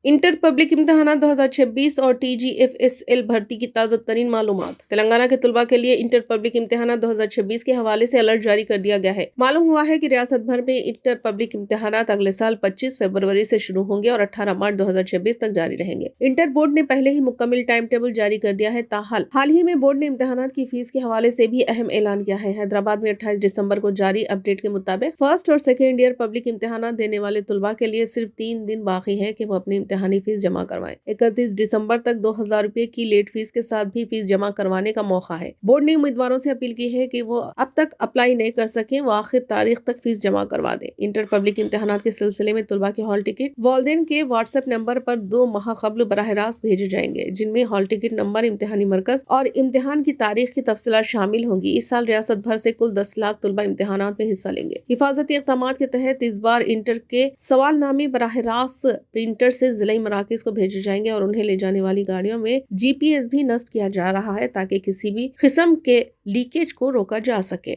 Inter public इम्तहानात 2026 और TGFSL भर्ती की ताज़ा तरीन मालूमात। तेलंगाना के तलबा के लिए इंटर पब्लिक इम्तहानात 2026 के हवाले से अलर्ट जारी कर दिया गया है। मालूम हुआ है कि रियासत भर में इंटर पब्लिक इम्तहानात अगले साल 25 फरवरी से शुरू होंगे और 18 मार्च 2026 तक जारी रहेंगे। इंटर बोर्ड ने पहले ही मुकम्मल टाइम टेबल जारी कर दिया है। ताहाल हाल ही में बोर्ड ने इम्तहानात की फीस के हवाले से भी अहम ऐलान किया है। हैदराबाद में 28 दिसंबर को जारी अपडेट के मुताबिक फर्स्ट और सेकेंड ईयर पब्लिक इम्तहानात देने वाले तलबा के लिए सिर्फ 3 दिन बाकी है कि वो अपनी इम्तहानी फीस जमा करवाएं। 31 दिसंबर तक 2000 रुपए की लेट फीस के साथ भी फीस जमा करवाने का मौका है। बोर्ड ने उम्मीदवारों से अपील की है कि वो अब तक अप्लाई नहीं कर सके वो आखिर तारीख तक फीस जमा करवा दें। इंटर पब्लिक इम्तहानात के सिलसिले में तलबा के हॉल टिकट वालिदैन के व्हाट्सएप नंबर पर 2 माह कबल बराह रास्त भेजे जाएंगे, जिनमें हॉल टिकट नंबर, इम्तहानी मरकज और इम्तहान की तारीख की तफसीलात शामिल होंगी। इस साल रियासत भर से कुल 10 लाख तलबा इम्तहानात में हिस्सा लेंगे। हिफाजती इक़दामात के तहत इस बार इंटर के सवालनामे बराह रास्त प्रिंटर से जिला मराकज को भेजे जाएंगे और उन्हें ले जाने वाली गाड़ियों में GPS भी नस्ब किया जा रहा है ताकि किसी भी किस्म के लीकेज को रोका जा सके।